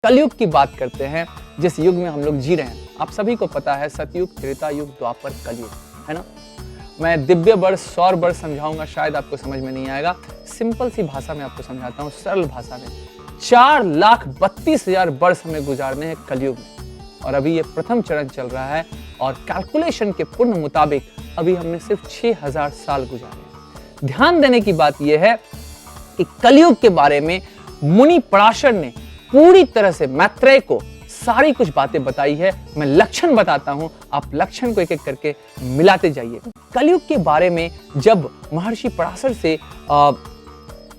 कलयुग की बात करते हैं, जिस युग में हम लोग जी रहे हैं। आप सभी को पता है सतयुग, त्रेता युग, द्वापर, कलयुग, है ना। मैं दिव्य वर्ष, सौर वर्ष समझाऊंगा, शायद आपको समझ में नहीं आएगा। सिंपल सी भाषा में आपको समझाता हूँ, सरल भाषा में। 4,32,000 वर्ष हमें गुजारने हैं कलयुग में, और अभी ये प्रथम चरण चल रहा है, और कैलकुलेशन के पूर्ण मुताबिक अभी हमने सिर्फ 6,000 साल गुजारे हैं। ध्यान देने की बात यह है कि कलयुग के बारे में मुनि पराशर ने पूरी तरह से मैत्रेय को सारी कुछ बातें बताई है। मैं लक्षण बताता हूं, आप लक्षण को एक एक करके मिलाते जाइए। कलयुग के बारे में जब महर्षि पराशर से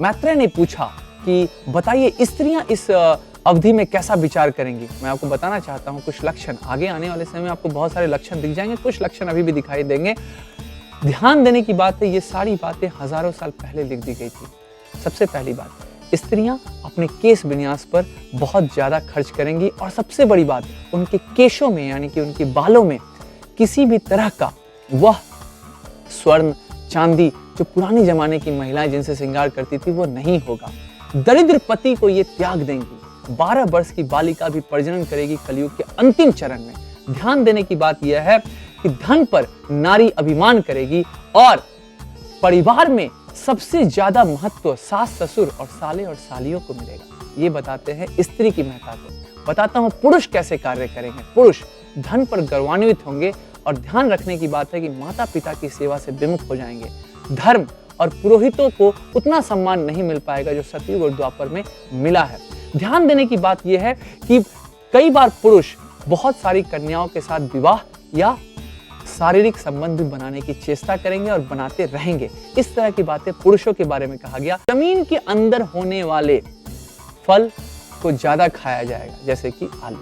मैत्रेय ने पूछा कि बताइए स्त्रियां इस अवधि में कैसा विचार करेंगी, मैं आपको बताना चाहता हूं कुछ लक्षण। आगे आने वाले समय में आपको बहुत सारे लक्षण दिख जाएंगे, कुछ लक्षण अभी भी दिखाई देंगे। ध्यान देने की बात है, ये सारी बातें हजारों साल पहले लिख दी गई थी। सबसे पहली बात, स्त्रियां अपने केश विन्यास पर बहुत ज्यादा खर्च करेंगी, और सबसे बड़ी बात, उनके केशों में यानी कि उनके बालों में किसी भी तरह का वह स्वर्ण, चांदी जो पुराने जमाने की महिलाएं जिनसे श्रृंगार करती थी वो नहीं होगा। दरिद्र पति को ये त्याग देंगी। 12 वर्ष की बालिका भी प्रजनन करेगी कलयुग के अंतिम चरण में। ध्यान देने की बात यह है कि धन पर नारी अभिमान करेगी, और परिवार में सबसे ज्यादा महत्व सास, ससुर और साले और सालियों को मिलेगा। ये बताते हैं स्त्री की महत्ता को। बताता हूं पुरुष कैसे कार्य करेंगे। पुरुष धन पर गौरवान्वित होंगे, और ध्यान रखने की बात है कि माता पिता की सेवा से विमुख हो जाएंगे। धर्म और पुरोहितों को उतना सम्मान नहीं मिल पाएगा जो सतयुग और द्वापर में मिला है। ध्यान देने की बात यह है कि कई बार पुरुष बहुत सारी कन्याओं के साथ विवाह या शारीरिक संबंध भी बनाने की चेष्टा करेंगे और बनाते रहेंगे। इस तरह की बातें पुरुषों के बारे में कहा गया। जमीन के अंदर होने वाले फल को ज्यादा खाया जाएगा, जैसे कि आलू।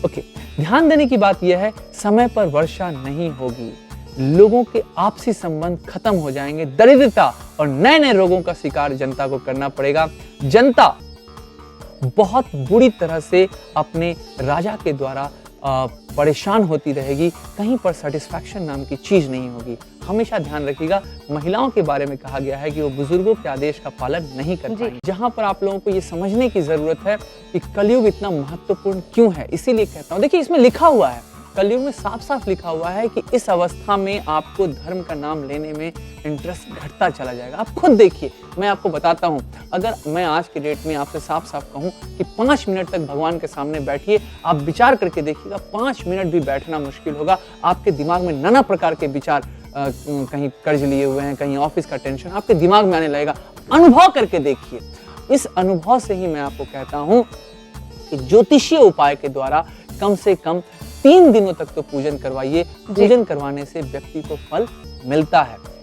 ओके, ध्यान देने की बात यह है, समय पर वर्षा नहीं होगी, लोगों के आपसी संबंध खत्म हो जाएंगे, दरिद्रता और नए नए रोगों का शिकार जनता को करना पड़ेगा। जनता बहुत बुरी तरह से अपने राजा के द्वारा परेशान होती रहेगी, कहीं पर सेटिस्फैक्शन नाम की चीज नहीं होगी। हमेशा ध्यान रखिएगा, महिलाओं के बारे में कहा गया है कि वो बुजुर्गों के आदेश का पालन नहीं कर पाएंगी। जहां पर आप लोगों को ये समझने की जरूरत है कि कलयुग इतना महत्वपूर्ण क्यों है, इसीलिए कहता हूं। देखिए, इसमें लिखा हुआ है, कलयुग में साफ साफ लिखा हुआ है कि इस अवस्था में आपको धर्म का नाम लेने में इंटरेस्ट घटता चला जाएगा। आप खुद देखिए, मैं आपको बताता हूं, अगर मैं आज के डेट में आपसे साफ साफ कहूं कि 5 मिनट तक भगवान के सामने बैठिए, आप विचार करके देखिएगा, 5 मिनट भी बैठना मुश्किल होगा। आपके दिमाग में नाना प्रकार के विचार, कहीं कर्ज लिए हुए हैं, कहीं ऑफिस का टेंशन आपके दिमाग में आने लगेगा। अनुभव करके देखिए। इस अनुभव से ही मैं आपको कहता हूं कि ज्योतिषीय उपाय के द्वारा कम से कम 3 दिनों तक तो पूजन करवाइए। पूजन करवाने से व्यक्ति को फल मिलता है।